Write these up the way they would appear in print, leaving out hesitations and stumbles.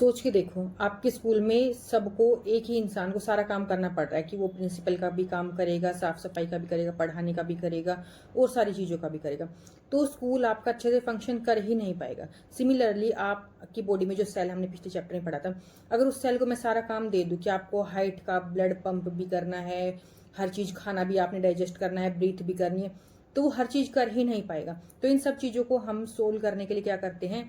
सोच के देखो, आपके स्कूल में सबको, एक ही इंसान को सारा काम करना पड़ रहा है कि वो प्रिंसिपल का भी काम करेगा, साफ सफाई का भी करेगा, पढ़ाने का भी करेगा और सारी चीज़ों का भी करेगा। तो स्कूल आपका अच्छे से फंक्शन कर ही नहीं पाएगा। सिमिलरली आपकी बॉडी में जो सेल हमने पिछले चैप्टर में पढ़ा था, अगर उस सेल को मैं सारा काम दे दूं कि आपको हाइट का ब्लड पंप भी करना है, हर चीज़ खाना भी आपने डाइजेस्ट करना है, ब्रीथ भी करनी है, तो वो हर चीज़ कर ही नहीं पाएगा। तो इन सब चीज़ों को हम सोल्व करने के लिए क्या करते हैं,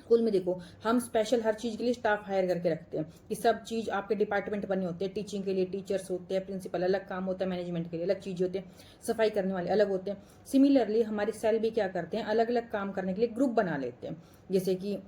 स्कूल में देखो हम स्पेशल हर चीज के लिए स्टाफ हायर करके रखते हैं कि सब चीज आपके डिपार्टमेंट बने होते हैं। टीचिंग के लिए टीचर्स होते हैं, प्रिंसिपल अलग काम होता है, मैनेजमेंट के लिए अलग चीज होते हैं, सफाई करने वाले अलग होते हैं। सिमिलरली हमारे सेल भी क्या करते हैं, अलग अलग काम करने के लिए ग्रुप बना लेते हैं। जैसे कि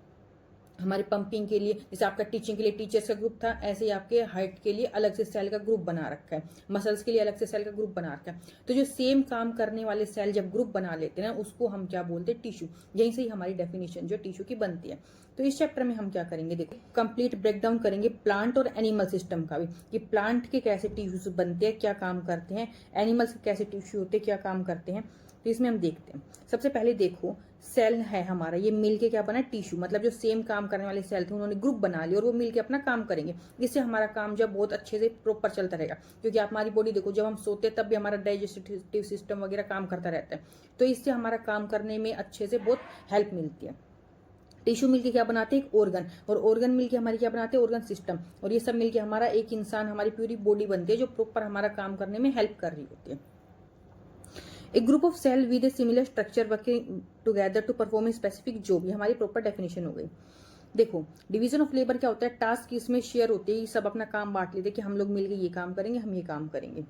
हमारे पंपिंग के लिए, जैसे आपका टीचिंग के लिए टीचर्स का ग्रुप था, ऐसे ही आपके हाइट के लिए अलग से सेल का ग्रुप बना रखा है, मसल्स के लिए अलग से सेल का ग्रुप बना रखा है। तो जो सेम काम करने वाले सेल जब ग्रुप बना लेते हैं ना, उसको हम क्या बोलते हैं, टिश्यू। यहीं से ही हमारी डेफिनेशन जो टिश्यू की बनती है। तो इस चैप्टर में हम क्या करेंगे, देखो कंप्लीट ब्रेकडाउन करेंगे प्लांट और एनिमल सिस्टम का भी, कि प्लांट के कैसे टिश्यूज बनते हैं, क्या काम करते हैं, एनिमल्स के कैसे टिश्यू होते हैं, क्या काम करते हैं। तो इसमें हम देखते हैं। सबसे पहले देखो, सेल है हमारा, ये मिल के क्या बना, टिश्यू। मतलब जो सेम काम करने वाले सेल थे उन्होंने ग्रुप बना लिया और वो मिल के अपना काम करेंगे। इससे हमारा काम जब बहुत अच्छे से प्रॉपर चलता रहेगा, क्योंकि आप हमारी बॉडी देखो, जब हम सोते हैं तब भी हमारा डाइजेस्टिव सिस्टम वगैरह काम करता रहता है। तो इससे हमारा काम करने में अच्छे से बहुत हेल्प मिलती है। टिश्यू मिलके क्या बनाते हैं, एक ऑर्गन, और ऑर्गन मिलके हमारी क्या बनाते हैं, ऑर्गन सिस्टम। और ये सब मिलके हमारा एक इंसान, हमारी पूरी बॉडी बनती है जो प्रॉपर हमारा काम करने में हेल्प कर रही होती है। A group of cell with a similar structure working together to perform a specific job, ये हमारी प्रॉपर डेफिनेशन हो गई। देखो डिवीजन ऑफ लेबर क्या होता है, टास्क इसमें शेयर होते हैं, सब अपना काम बांट लेते हैं कि हम लोग मिलकर ये काम करेंगे, हम ये काम करेंगे।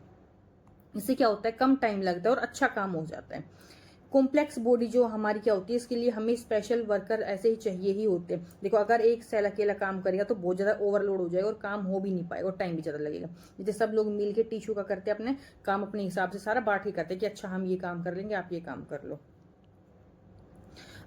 इससे क्या होता है, कम टाइम लगता है और अच्छा काम हो जाता है। कॉम्प्लेक्स बॉडी जो हमारी क्या होती है, इसके लिए हमें स्पेशल वर्कर ऐसे ही चाहिए ही होते हैं। देखो अगर एक सेल अकेला काम करेगा तो बहुत ज्यादा ओवरलोड हो जाएगा और काम हो भी नहीं पाएगा और टाइम भी ज्यादा लगेगा। जैसे सब लोग मिलके टिश्यू का करते हैं, अपने काम अपने हिसाब से सारा बांट के करते हैं कि अच्छा हम ये काम कर लेंगे, आप ये काम कर लो।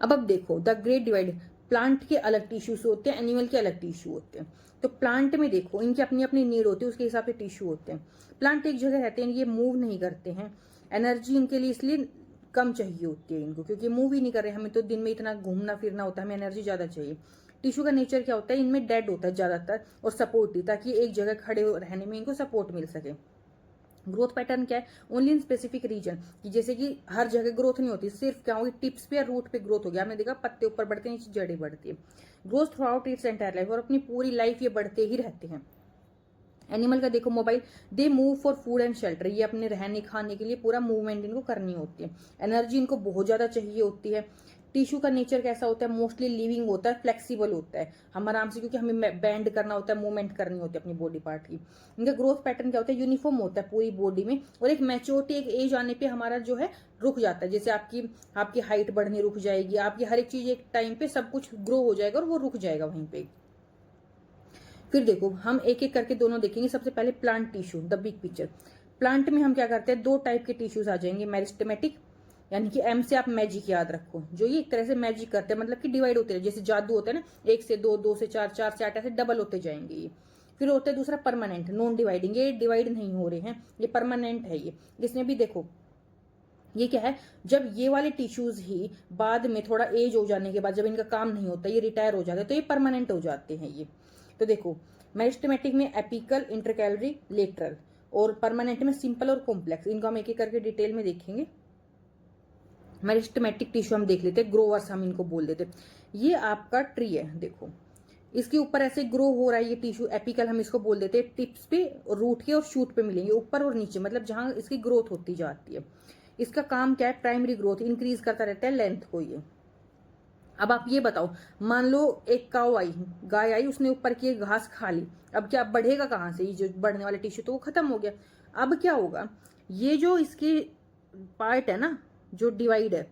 अब देखो द ग्रेट डिवाइड, प्लांट के अलग टिश्यूज होते हैं, एनिमल के अलग टिश्यू होते हैं। तो प्लांट में देखो इनकी अपनी अपनी नीड होती है, उसके हिसाब से टिश्यू होते हैं। प्लांट एक जगह रहते हैं, ये मूव नहीं करते हैं, एनर्जी इनके लिए इसलिए कम चाहिए होती है इनको, क्योंकि मूव ही नहीं कर रहे, हमें तो दिन में इतना घूमना फिरना होता है, हमें एनर्जी ज्यादा चाहिए। टिश्यू का नेचर क्या होता है, इनमें डेड होता है ज्यादातर और सपोर्टिव, ताकि एक जगह खड़े रहने में इनको सपोर्ट मिल सके। ग्रोथ पैटर्न क्या है, ओनली इन स्पेसिफिक रीजन, कि जैसे कि हर जगह ग्रोथ नहीं होती, सिर्फ क्या होगी, टिप्स पे या रूट पे ग्रोथ हो गया। आपने देखा पत्ते ऊपर बढ़ते हैं, नीचे जड़ें बढ़ती है। Growth through out its entire life, और अपनी पूरी लाइफ ये बढ़ते ही रहते हैं। एनिमल का देखो mobile, they move for food and shelter, ये अपने रहने खाने के लिए पूरा मूवमेंट इनको करनी होती है। एनर्जी इनको बहुत ज्यादा चाहिए होती है। टिश्यू का नेचर कैसा होता है, मोस्टली लिविंग होता है, फ्लेक्सिबल होता है, हम आराम से, क्योंकि हमें बैंड करना होता है, मूवमेंट करनी होती है अपनी बॉडी पार्ट की। इनका ग्रोथ पैटर्न क्या होता है, यूनिफॉर्म होता है पूरी बॉडी में, और एक मैच्योरिटी, एक एज आने पे हमारा जो है रुक जाता है। जैसे आपकी आपकी हाइट बढ़नी रुक जाएगी, आपकी हर एक चीज एक टाइम पे सब कुछ ग्रो हो जाएगा और वो रुक जाएगा वहीं पे। फिर देखो हम एक एक करके दोनों देखेंगे। सबसे पहले plant tissue, the big picture. Plant में हम क्या करते हैं, दो टाइप के टिश्यूज आ जाएंगे, मेरिस्टेमेटिक, यानी कि एम से आप मैजिक याद रखो, जो ये एक तरह से मैजिक करते हैं, मतलब कि डिवाइड होते हैं, जैसे जादू होता है ना, एक से दो, दो से चार, चार से आठ, ऐसे डबल होते जाएंगे ये। फिर होता है दूसरा परमानेंट, नॉन डिवाइडिंग, ये डिवाइड नहीं हो रहे हैं, ये परमानेंट है ये। इसमें भी देखो ये क्या है, जब ये वाले टिश्यूज ही बाद में थोड़ा एज हो जाने के बाद, जब इनका काम नहीं होता, ये रिटायर हो जाते हैं, तो ये परमानेंट हो जाते हैं ये। तो देखो मेरिस्टेमेटिक में एपिकल, इंटरकैलरी, लेटरल, और परमानेंट में सिंपल और कॉम्प्लेक्स। इनको हम एक एक करके डिटेल में देखेंगे। मेरिस्टेमेटिक टिश्यू हम देख लेते हैं, ग्रोवर्स हम इनको बोल देते हैं। ये आपका ट्री है, देखो इसके ऊपर ऐसे ग्रो हो रहा है ये टिश्यू, एपिकल हम इसको बोल देते हैं, टिप्स पे, रूट के और शूट पे मिलेंगे, ऊपर और नीचे, मतलब जहां इसकी ग्रोथ होती जाती है। इसका काम क्या है, प्राइमरी ग्रोथ, इंक्रीज करता रहता है लेंथ को ये। अब आप ये बताओ, मान लो एक काऊ आई, गाय आई, उसने ऊपर की घास खा ली, अब क्या बढ़ेगा कहां से, ये जो बढ़ने वाला टिश्यू तो वो खत्म हो गया। अब क्या होगा, ये जो इसकी पार्ट है ना, जो डिवाइड है,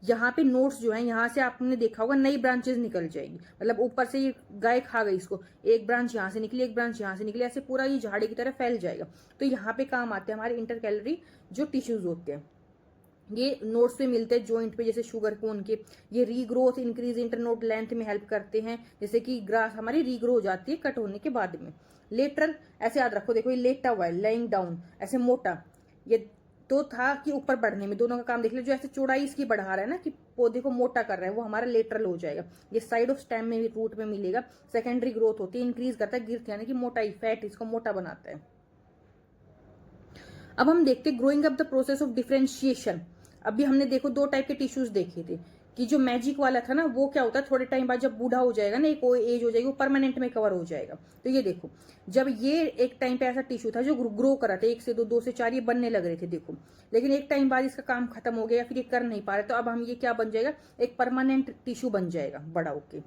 यहाँ पे नोट्स जो है, यहाँ से आपने देखा होगा नई ब्रांचेस निकल जाएगी, मतलब ऊपर से ये गाय खा गई इसको, एक ब्रांच यहाँ से निकली, एक ब्रांच यहाँ से निकली, ऐसे पूरा ये झाड़ी की तरह फैल जाएगा। तो यहाँ पे काम आते हैं हमारे इंटरकैलरी जो टिश्यूज होते हैं, ये नोड्स पे मिलते हैं जॉइंट पे, जैसे शुगर कोन के। ये रीग्रोथ, इंक्रीज इंटरनोड लेंथ में हेल्प करते हैं, जैसे कि ग्रास हमारी रीग्रो हो जाती है कट होने के बाद में। लेटरल ऐसे याद रखो, देखो ये लेटा हुआ है, लेइंग डाउन, ऐसे मोटा, ये तो था कि ऊपर बढ़ने में, दोनों का काम देख लो। जो ऐसे चौड़ाई इसकी बढ़ा रहा है ना कि पौधे को मोटा कर रहा है, वो हमारा लेटरल हो जाएगा। ये साइड ऑफ स्टेम में भी, रूट में मिलेगा। सेकेंडरी ग्रोथ होती है, इंक्रीज करता है गिर्थ यानी कि मोटाई, फैट इसको मोटा बनाता है। अब हम देखते हैं growing up the process of differentiation. अभी हमने देखो दो टाइप के टिश्यूज देखे थे कि जो मैजिक वाला था ना वो क्या होता है, थोड़े टाइम बाद जब बूढ़ा हो जाएगा ना, एक एज हो जाएगी, वो परमानेंट में कवर हो जाएगा। तो ये देखो, जब ये एक टाइम पे ऐसा टिश्यू था जो ग्रो कर रहा था, 1 से 2, 2 से 4 ये बनने लग रहे थे देखो, लेकिन एक टाइम बाद इसका काम खत्म हो गया या फिर ये कर नहीं पा रहे, तो अब हम ये क्या बन जाएगा, एक परमानेंट टिश्यू बन जाएगा बड़ा होके।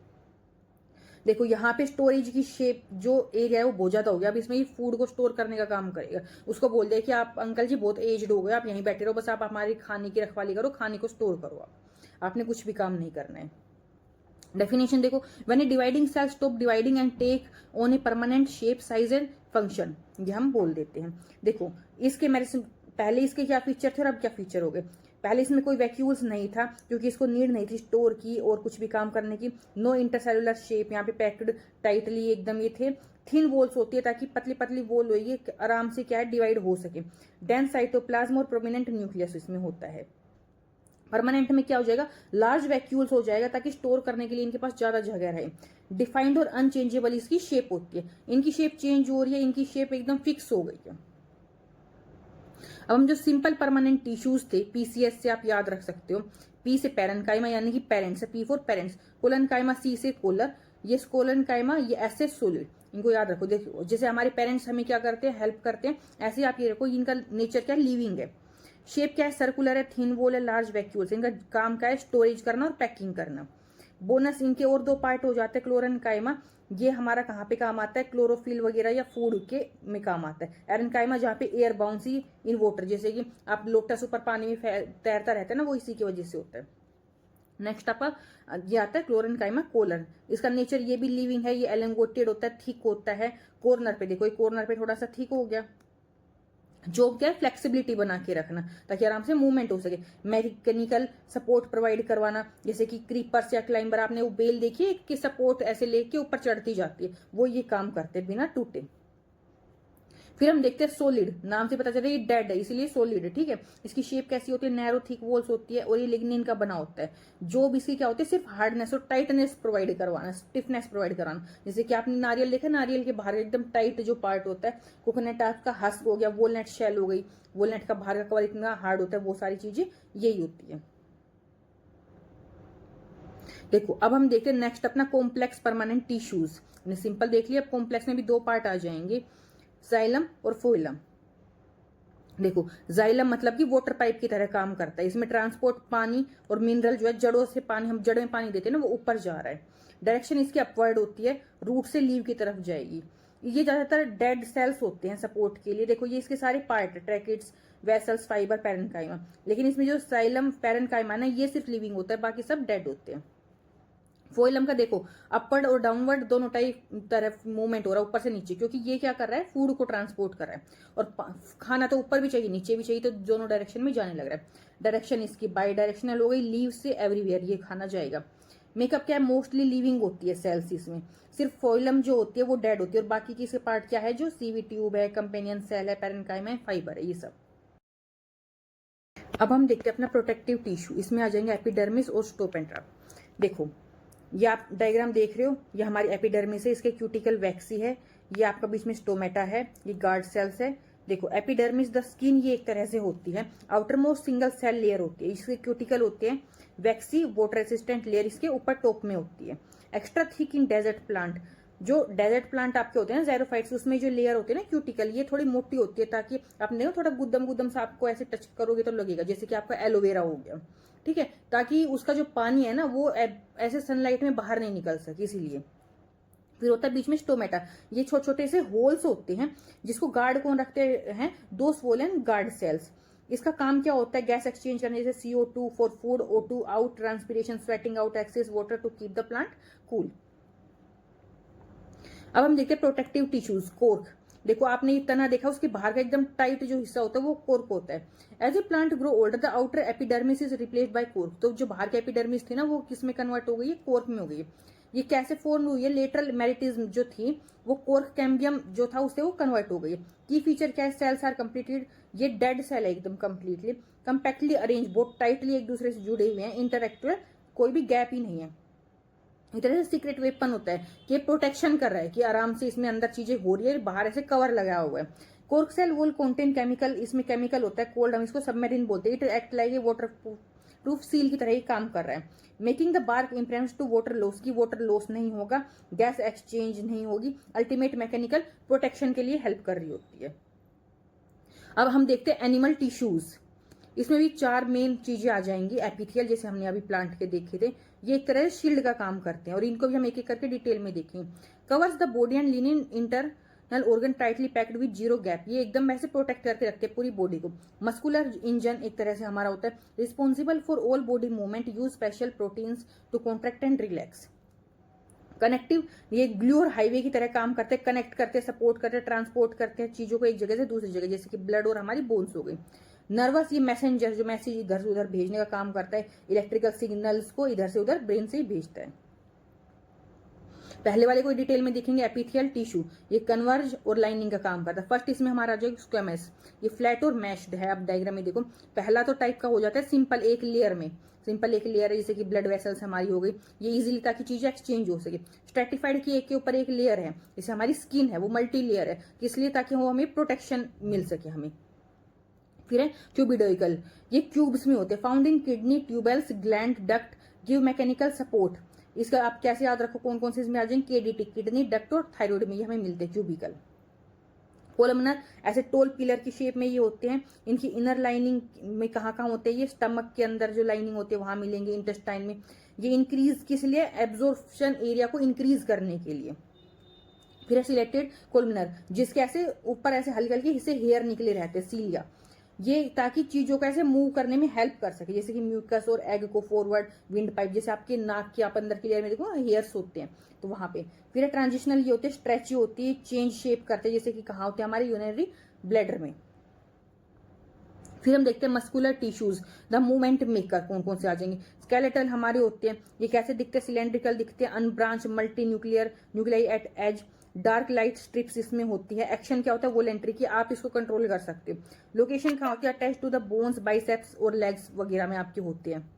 देखो यहाँ पे स्टोरेज की शेप जो एरिया है वो बहुत ज्यादा हो गया। अब इसमें ये फूड को स्टोर करने का काम करेगा। उसको बोल दे कि आप अंकल जी बहुत एज्ड हो गए, आप यहीं बैठे रहो, बस आप हमारी खाने की रखवाली करो, खाने को स्टोर करो, आपने कुछ भी काम नहीं करना है। डेफिनेशन देखो, when a dividing cell stop dividing and take on a permanent shape, size and function, ये हम बोल देते हैं। देखो इसके मेरे पहले इसके क्या फीचर थे और अब क्या फीचर हो गए। पहले इसमें कोई वैक्यूल्स नहीं था क्योंकि इसको नीड नहीं थी स्टोर की और कुछ भी काम करने की। नो इंटरसेलुलर शेप, यहाँ पे पैक्ड टाइटली एकदम ये थे। थिन वॉल्स होती है ताकि पतली पतली वॉल हो, ये आराम से क्या है डिवाइड हो सके। डेंस साइटोप्लाज्म और प्रोमिनेंट न्यूक्लियस इसमें होता है। परमानेंट में क्या हो जाएगा, लार्ज वैक्यूल्स हो जाएगा ताकि स्टोर करने के लिए इनके पास ज्यादा जगह रहे। डिफाइंड और अनचेंजेबल इसकी शेप होती है। इनकी शेप चेंज हो रही है, इनकी शेप एकदम फिक्स हो गई है। अब हम जो सिंपल परमानेंट टिश्यूज थे, पीसीएस से आप याद रख सकते हो। पी से पैरेन्काइमा यानी कि पेरेंट्स है, पी फॉर पेरेंट्स। कोलनकाइमा सी से कोलर, ये कोलनकाइमा, ये एस से सोलिड। इनको याद रखो। देखो जैसे हमारे पेरेंट्स हमें क्या करते हैं, हेल्प करते हैं, ऐसे आप ये रखो इनका नेचर क्या है, लिविंग है। शेप क्या है, सर्कुलर है, थिन वॉल है, लार्ज वैक्यूल्स। इनका काम क्या है, स्टोरेज करना और पैकिंग करना। बोनस इनके और 2 पार्ट हो जाते हैं। क्लोरेनकाइमा, ये हमारा कहाँ पे काम आता है, क्लोरोफिल वगैरह या फूड के में काम आता है। एरनकाइमा जहाँ पे एयर बाउंसी इन वाटर, जैसे कि आप लोटस ऊपर पानी में तैरता रहता है ना, वो इसी की वजह से होता है। नेक्स्ट आपका ये आता है क्लोरेनकाइमा कोलर। इसका नेचर ये भी लिविंग है, ये एलेंगोटेड होता है, थिक होता है। कॉर्नर पे देखो, कॉर्नर पे थोड़ा सा थिक हो गया। जॉब क्या है, फ्लेक्सिबिलिटी बना के रखना ताकि आराम से मूवमेंट हो सके। मैकेनिकल सपोर्ट प्रोवाइड करवाना, जैसे कि क्रीपर्स या क्लाइंबर, आपने वो बेल देखी है कि सपोर्ट ऐसे लेके ऊपर चढ़ती जाती है, वो ये काम करते बिना टूटे। फिर हम देखते हैं सोलिड, नाम से पता चलता है ये डेड है इसलिए सोलिड है, ठीक है। इसकी शेप कैसी होती है, नैरो थिक वॉल्स होती है और ये लिग्निन का बना होता है। जो भी इसकी क्या होती है, सिर्फ हार्डनेस और टाइटनेस प्रोवाइड करवाना, स्टिफनेस प्रोवाइड कराना। जैसे कि आपने नारियल देखा, नारियल के बाहर एकदम टाइट जो पार्ट होता है, कोकोनट का हस्क हो गया, वॉलनट शेल हो गई, वॉलनट का बाहर का कवर इतना हार्ड होता है, वो सारी चीजें यही होती है। देखो अब हम देखते हैं नेक्स्ट अपना कॉम्प्लेक्स परमानेंट टिश्यूज। सिंपल देख लिया, कॉम्प्लेक्स में भी 2 पार्ट आ जाएंगे, जाइलम और फोइलम। देखो जाइलम मतलब कि वाटर पाइप की तरह काम करता है। इसमें ट्रांसपोर्ट पानी और मिनरल जो है, जड़ों से पानी, हम जड़ में पानी देते हैं ना, वो ऊपर जा रहा है। डायरेक्शन इसकी अपवर्ड होती है, रूट से लीव की तरफ जाएगी। ये ज्यादातर डेड सेल्स होते हैं सपोर्ट के लिए। देखो ये इसके सारे पार्ट है, ट्रैकेट्स, वेसल्स, फाइबर, पैरेन्काइमा। लेकिन इसमें जो जाइलम पैरेन्काइमा ना, ये सिर्फ लिविंग होता है, बाकी सब डेड होते हैं। फोइलम का देखो अपवर्ड और डाउनवर्ड दोनों तरफ मूवमेंट हो रहा है, ऊपर से नीचे, क्योंकि ये क्या कर रहा है, फूड को ट्रांसपोर्ट कर रहा है। और खाना तो ऊपर भी चाहिए नीचे भी चाहिए, तो दोनों डायरेक्शन में जाने लग रहा है। डायरेक्शन इसकी बाई डायरेक्शनल हो गई, लीव से एवरीवेयर ये खाना जाएगा। मेकअप क्या है, मोस्टली लिविंग होती है सेल्स इसमें। सिर्फ फोइलम जो होती है वो डेड होती है, और बाकी की इसके पार्ट क्या है, जो सीवी ट्यूब है, कंपेनियन सेल है, पैरेन्काइमा है, फाइबर है, ये सब। अब हम देखते हैं अपना प्रोटेक्टिव टिश्यू। इसमें आ जाएंगे एपिडर्मिस और स्टोपेंट्रा। देखो ये आप डायग्राम देख रहे हो, ये हमारी एपिडर्मिस है, इसके क्यूटिकल वैक्सी है, ये आपका बीच में स्टोमेटा है, ये गार्ड सेल्स है। देखो एपिडर्मिस द स्किन ये एक तरह से होती है, outermost single cell layer होती है, इसके क्यूटिकल होते हैं। वैक्सी वाटर रेसिस्टेंट लेयर इसके ऊपर टॉप में होती है। Extra thick in desert plant, जो डेजर्ट प्लांट आपके होते हैं ना ज़ेरोफाइट्स, उसमें जो लेयर होती है ना क्यूटिकल, ये थोड़ी मोटी होती है, ताकि आपने थोड़ा गुद्दम गुद्दम सा आपको ऐसे टच करोगे तो लगेगा जैसे कि आपका एलोवेरा हो गया, ठीक है, ताकि उसका जो पानी है ना वो ऐसे सनलाइट में बाहर नहीं निकल सके, इसीलिए। फिर होता है बीच में स्टोमेटा, ये छोटे छोटे से होल्स होते हैं जिसको गार्ड कौन रखते हैं, दो स्वोलन गार्ड सेल्स। इसका काम क्या होता है, गैस एक्सचेंज करने, जैसे CO2 for food, O2 out, transpiration, sweating out excess water to keep the plant cool. अब हम देखते हैं प्रोटेक्टिव टिश्यूज, कोर्क। देखो आपने ये तना देखा, उसके बाहर का एकदम टाइट जो हिस्सा होता है वो कोर्क होता है। As a plant grow older the outer epidermis is replaced by cork. तो जो बाहर की एपिडर्मिस थी ना वो किस में कन्वर्ट हो गई है, कोर्क में हो गई है। ये कैसे फॉर्म हुई है, लेटरल मेरिटिज्म जो थी वो कोर्क कैम्बियम जो था उससे वो कन्वर्ट हो गई है। की फीचर क्या है, सेल्स आर कंप्लीटेड ये डेड सेल है एकदम कंप्लीटली, कंपैक्टली अरेंज, बहुत टाइटली एक दूसरे से जुड़े हुए हैं, इंटरएक्टिव, कोई भी गैप ही नहीं है। इस तरह से सीक्रेट वेपन होता है कि प्रोटेक्शन कर रहा है कि आराम से इसमें अंदर चीजें हो रही है, बाहर ऐसे कवर लगा हुआ है। Cork cell wall contain chemical, इसमें केमिकल होता है कोल्ड, हम इसको सबमेरिन बोलते हैं। It act like a waterproof seal की तरह ही काम कर रहा है। Making the bark impress to water loss, की वाटर लॉस नहीं होगा, गैस एक्सचेंज नहीं होगी, अल्टीमेट मैकेनिकल प्रोटेक्शन के लिए हेल्प कर रही होती है। अब हम देखते हैं एनिमल टिश्यूज, इसमें भी 4 मेन चीजें आ जाएंगी। एपिथियल, जैसे हमने अभी प्लांट के देखे थे, ये एक तरह से शील्ड का काम करते हैं और इनको भी हम एक एक करके डिटेल में देखेंगे। Covers the body and linen internal organ tightly packed with zero gap, ये एकदम वैसे प्रोटेक्ट करके रखते हैं पूरी बॉडी को। मस्कुलर इंजन एक तरह से हमारा होता है, responsible for all body movement, use special proteins to contract and relax. Connective, ये ग्लू और हाईवे की तरह काम करते हैं, कनेक्ट करते हैं, सपोर्ट करते हैं, ट्रांसपोर्ट करते हैं चीजों को एक जगह से दूसरी जगह, जैसे कि ब्लड और हमारी बोन्स हो गई। नर्वस, ये मैसेंजर जो मैसेज इधर से उधर भेजने का काम करता है, इलेक्ट्रिकल सिग्नल्स को इधर से उधर ब्रेन से ही भेजता है। पहले वाले को डिटेल में देखेंगे। एपिथियल टिश्यू, ये कन्वर्ज और लाइनिंग का काम करता है। फर्स्ट इसमें हमारा जो स्क्वेमस, ये फ्लैट और मैश्ड है। आप डायग्राम में देखो, पहला तो टाइप का हो जाता है सिंपल एक लेयर में, सिंपल एक लेयर है, जैसे कि ब्लड वेसल्स हमारी हो गई, ये इजीली ताकि चीजें एक्सचेंज हो सके। स्ट्रेटिफाइड की एक के ऊपर एक लेयर है, जैसे हमारी स्किन है वो मल्टी लेयर है, किस लिए, ताकि वो हमें प्रोटेक्शन मिल सके हमें। फिर है क्यूबिडोइकल, ये क्यूब्स में होते हैं, found in kidney, tubules, gland, duct, give mechanical support. इसका आप कैसे याद रखो, कौन कौन से इसमें आ जाएंगे, केडीटी, किडनी, डक्ट और थायराइड में ये हमें मिलते हैं क्यूबिकल। कोलमनर, ऐसे टोल पिलर की शेप में ये होते हैं, इनकी इनर लाइनिंग में कहाँ कहाँ होते हैं, ये स्टमक के अंदर जो लाइनिंग होती है वहां मिलेंगे, इंटेस्टाइन में। ये इंक्रीज किस लिए, एब्जॉर्प्शन एरिया को इंक्रीज करने के लिए। फिर है सिलेक्टेड कोलमनर, जिसके ऐसे ऊपर ऐसे हल्के हल्के हिस्से हेयर निकले रहते हैं, सीलिया, ये ताकि चीजों को ऐसे मूव करने में हेल्प कर सके, जैसे कि म्यूकस और एग को फॉरवर्ड, विंड पाइप, जैसे आपके नाक के आप अंदर की लेयर में देखो हेयर्स होते हैं तो वहां पे। फिर ट्रांजिशनल, ये होते हैं स्ट्रेची होती है, चेंज शेप करते हैं, जैसे कि कहाँ होते हैं हमारे यूरिनरी ब्लैडर में। फिर हम देखते हैं muscular tissues, the movement maker, कौन कौन से आ जाएंगे। स्केलेटल हमारे होते हैं, ये कैसे दिखते हैं, सिलेंड्रिकल दिखते हैं, unbranch, multi nuclear, nuclei at edge, dark light strips इसमें होती है। एक्शन क्या होता है, वोलेंट्री की, आप इसको कंट्रोल कर सकते हो। लोकेशन कहाँ होती है, attach to the bones, biceps और लेग्स वगैरह में आपके होते हैं।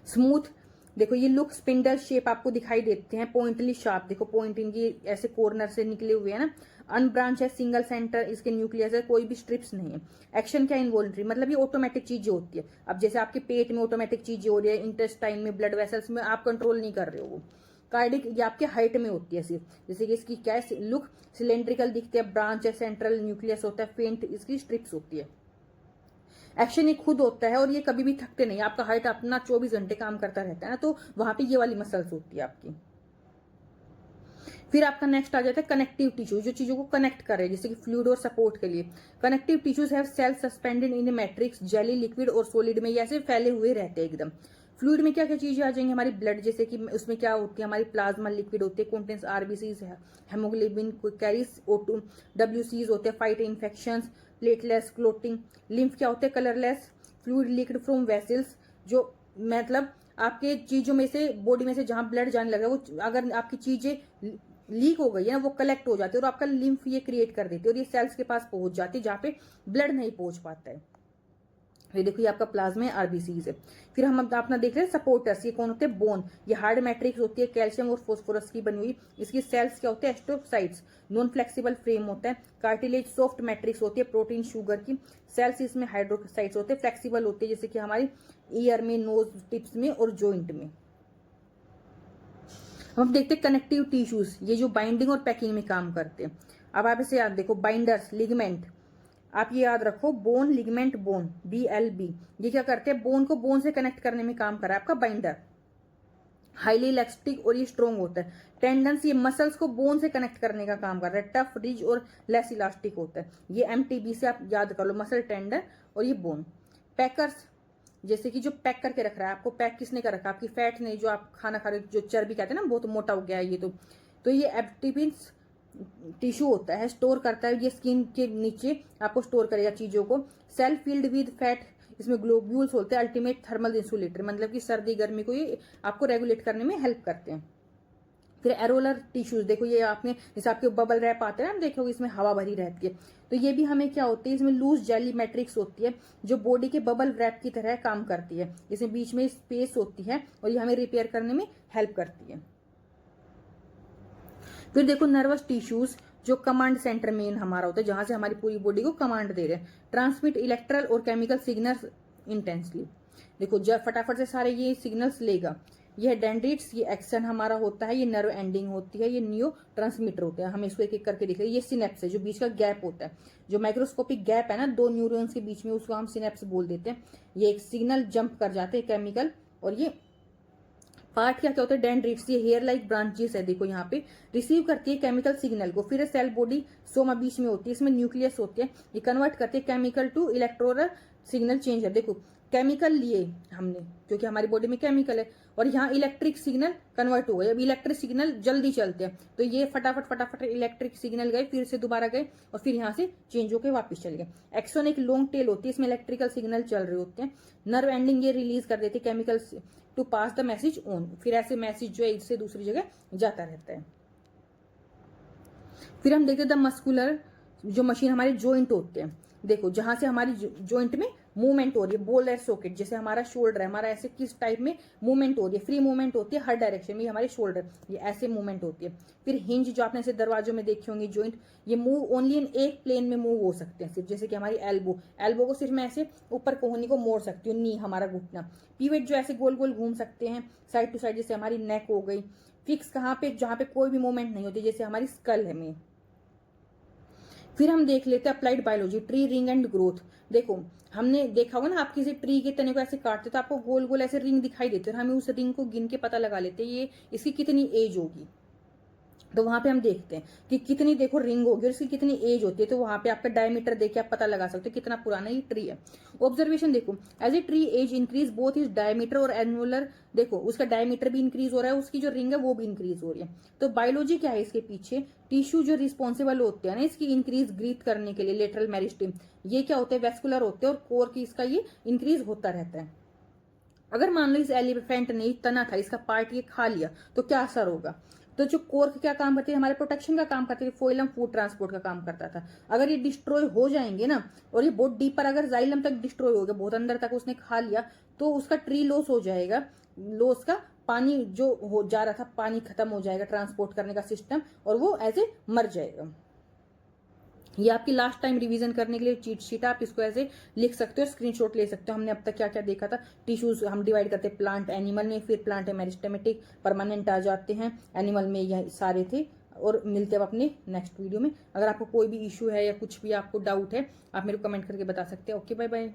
स्मूथ, देखो ये लुक स्पिंडल शेप आपको दिखाई देते हैं, पॉइंटली शार्प, देखो पॉइंट इनकी ऐसे कॉर्नर से निकले हुए हैं ना। अनब्रांच है, सिंगल सेंटर इसके न्यूक्लियस है, कोई भी स्ट्रिप्स नहीं है। एक्शन क्या, इनवॉल्ट्री, मतलब ये ऑटोमेटिक चीजें होती है। अब जैसे आपके पेट में ऑटोमेटिक चीजें हो रही है, इंटेस्टाइन में, ब्लड वेसल्स में, आप कंट्रोल नहीं कर रहे हो वो। कार्डिक, ये आपके हाइट में होती है सिर्फ, जैसे कि इसकी क्या है, लुक सिलेंड्रिकल दिखते हैं, ब्रांच है, सेंट्रल न्यूक्लियस होता है, फेंट इसकी स्ट्रिप्स होती है। एक्शन ये खुद होता है और ये कभी भी थकते नहीं, आपका हार्ट अपना 24 घंटे काम करता रहता है ना, तो वहां पे ये वाली मसल्स होती है आपकी। फिर आपका नेक्स्ट आ जाता है कनेक्टिव टिश्यू, जो चीजों को कनेक्ट कर रहे हैं, जैसे कि फ्लूइड और सपोर्ट के लिए। Connective tissues have cells suspended in a matrix, jelly, liquid और सॉलिड में, ये ऐसे फैले हुए रहते हैं एकदम। फ्लूइड में क्या क्या चीजें आ जाएंगी, हमारी ब्लड, जैसे कि उसमें क्या होती है, हमारी प्लाज्मा लिक्विड होती है, contains RBCs, haemoglobin, carries O2, WCs होते हैं, fight infections, platelets, clotting. Lymph क्या होते हैं, colourless fluid leaked from vessels, जो मतलब आपके चीजों में से, बॉडी में से जहां ब्लड जाने लगा, वो अगर आपकी चीजें लीक हो गई है ना, वो कलेक्ट हो जाती है और आपका लिम्फ ये क्रिएट कर देती है और ये सेल्स के पास पहुंच जाती है जहां पे ब्लड नहीं पहुंच पाता है। ये देखो ये आपका प्लाज्मा आरबीसीज है। फिर हम अपना देख रहे हैं सपोर्टर्स, ये कौन होते हैं, बोन, ये हार्ड मैट्रिक्स होती है, कैल्शियम और फोस्फोरस की बनी हुई। इसकी सेल्स क्या होते हैं, एस्ट्रोसाइट्स, नॉन फ्लेक्सिबल फ्रेम होता है। कार्टिलेज सॉफ्ट मैट्रिक्स होती है, प्रोटीन शुगर की। सेल्स इसमें हाइड्रोसाइट्स होते हैं, फ्लेक्सिबल होते हैं, जैसे कि हमारी ईयर में, नोज टिप्स में और जॉइंट में। हम देखते हैं कनेक्टिव टिश्यूज, ये जो बाइंडिंग और पैकिंग में काम करते हैं। अब आप इसे याद देखो, बाइंडर्स, लिगमेंट, आप ये याद रखो, बोन, लिगमेंट, बोन, BLB, ये क्या करते हैं, बोन को बोन से कनेक्ट करने में काम कर रहा है आपका बाइंडर। हाईली इलास्टिक और ये स्ट्रॉन्ग होता है। टेंडन्स, ये मसल्स को बोन से कनेक्ट करने का काम कर रहा है। टफ, रिज और लेस इलास्टिक होता है। ये MTB से आप याद कर लो, मसल, टेंडन और ये बोन। पैकर्स, जैसे कि जो पैक करके रख रहा है, आपको पैक किसने कर रखा है, आपकी फैट ने, जो आप खाना खा रहे हो, जो चर्बी कहते हैं ना, बहुत मोटा हो गया है ये, तो ये एब्टिपिन्स टिश्यू होता है, स्टोर करता है, ये स्किन के नीचे आपको स्टोर करेगा चीजों को। सेल फील्ड विद फैट, इसमें ग्लोब्यूल्स होते हैं, अल्टीमेट थर्मल इंसुलेटर, मतलब कि सर्दी गर्मी को ये आपको रेगुलेट करने में हेल्प करते हैं। फिर एरोलर टिश्यूज, देखो ये आपने जैसे आपके बबल रैप आते हैं ना, देखो इसमें हवा भरी रहती है, तो ये भी हमें क्या होती है, इसमें लूज जेली मैट्रिक्स होती है जो बॉडी के बबल रैप की तरह काम करती है, इसमें बीच में स्पेस होती है और ये हमें रिपेयर करने में हेल्प करती है। फिर देखो नर्वस टिश्यूज, जो कमांड सेंटर मेन हमारा होता है, जहां से हमारी पूरी बॉडी को कमांड दे रहे हैं, ट्रांसमिट इलेक्ट्रल और केमिकल सिग्नल्स इंटेंसली। देखो जब फटाफट से सारे ये सिग्नल्स लेगा, यह डेंड्रिट्स, ये एक्सन हमारा होता है, ये नर्व एंडिंग होती है, ये न्यूरो ट्रांसमीटर होते हैं, हम इसको एक एक करके देख रहे हैं। ये सिनेप्स है, जो बीच का गैप होता है, जो माइक्रोस्कोपिक गैप है ना दो न्यूरॉन्स के बीच में, उसको हम सिनेप्स बोल देते हैं। ये एक सिग्नल जंप कर जाते हैं केमिकल, और ये पार्ट क्या क्या होता है, डेंड्रिट्स, ये हेयर लाइक ब्रांचेस है, देखो यहाँ पे रिसीव करती है केमिकल सिग्नल को, फिर सेल बॉडी सोमा बीच में होती है, इसमें न्यूक्लियस होती है, ये कन्वर्ट करते हैं chemical to electrical signal change है। देखो केमिकल लिए हमने, क्योंकि हमारी बॉडी में केमिकल है, और यहाँ इलेक्ट्रिक सिग्नल कन्वर्ट हो गए। अब इलेक्ट्रिक सिग्नल जल्दी चलते हैं, तो ये फटाफट फटाफट इलेक्ट्रिक सिग्नल गए, फिर से दोबारा गए, और फिर यहाँ से चेंज होकर वापस चल गए। एक्सोन एक लॉन्ग टेल होती है, इसमें इलेक्ट्रिकल सिग्नल चल रहे होते हैं। नर्व एंडिंग ये रिलीज कर देते हैं chemical to pass the message on, फिर ऐसे मैसेज जो है एक से दूसरी जगह जाता रहता है। फिर हम देखते हैं द मस्कुलर, जो मशीन हमारे जॉइंट होते हैं, देखो जहां से हमारी जॉइंट में मूवमेंट हो रही है, बॉल एंड सॉकेट, जैसे हमारा शोल्डर है, हमारा ऐसे किस टाइप में मूवमेंट हो रही है, फ्री मूवमेंट होती है हर डायरेक्शन में, हमारे शोल्डर ये ऐसे मूवमेंट होती है। फिर हिंज, जो आपने ऐसे दरवाजों में देखे होंगे जॉइंट, ये मूव ओनली इन एक प्लेन में मूव हो सकते हैं सिर्फ, जैसे कि हमारी एल्बो, एल्बो को सिर्फ मैं ऐसे ऊपर कोहनी को मोड़ सकती हूँ, नी हमारा घुटना। पीवेट, जो ऐसे गोल गोल घूम सकते हैं साइड टू साइड, जैसे हमारी नेक हो गई। फिक्स कहाँ पे, जहां पे कोई भी मूवमेंट नहीं होती, जैसे हमारी स्कल है में। फिर हम देख लेते हैं applied biology, tree ring and growth. देखो हमने देखा होगा ना, आप किसी ट्री के तने को ऐसे काटते तो आपको गोल गोल ऐसे रिंग दिखाई देते हैं, और हमें उस रिंग को गिन के पता लगा लेते हैं ये इसकी कितनी एज होगी। तो वहां पे हम देखते हैं कि कितनी, देखो रिंग होगी और इसकी कितनी एज होती है, तो वहां पे आपका डायमीटर देख के आप पता लगा सकते हो कितना पुराना ये ट्री है। ऑब्जर्वेशन देखो, as a tree age increase both is diameter और एनुलर, देखो उसका डायमीटर भी इंक्रीज हो रहा है, उसकी जो रिंग है वो भी इंक्रीज हो रही है। तो बायोलॉजी क्या है इसके पीछे, टिश्यू जो रिस्पॉन्सिबल होते हैं ना इसकी इंक्रीज ग्रीथ करने के लिए, लेटरल मेरिस्टेम, ये क्या होते हैं, वेस्कुलर होते हैं, और कोर की इसका ये इंक्रीज होता रहता है। अगर मान लो इस एलिफेंट ने तना था, इसका पार्ट ये खा लिया, तो क्या असर होगा। तो जो कोर्क क्या काम करती है, हमारे प्रोटेक्शन का काम करती है, फोइलम फूड ट्रांसपोर्ट का काम करता था। अगर ये डिस्ट्रॉय हो जाएंगे ना, और ये बहुत डीपर अगर जाइलम तक डिस्ट्रॉय हो गया, बहुत अंदर तक उसने खा लिया, तो उसका ट्री लॉस हो जाएगा, लॉस का पानी जो हो जा रहा था, पानी खत्म हो जाएगा ट्रांसपोर्ट करने का सिस्टम, और वो ऐसे मर जाएगा। ये आपकी लास्ट टाइम रिवीजन करने के लिए चीट शीट, आप इसको ऐसे लिख सकते हो, स्क्रीनशॉट ले सकते हो। हमने अब तक क्या क्या देखा था, टिश्यूज हम डिवाइड करते हैं प्लांट एनिमल में, फिर प्लांट है मेरिस्टेमेटिक, परमानेंट आ जाते हैं, एनिमल में यह सारे थे। और मिलते हैं अपने नेक्स्ट वीडियो में। अगर आपको कोई भी इशू है या कुछ भी आपको डाउट है, आप मेरे को कमेंट करके बता सकते हैं। Okay bye bye.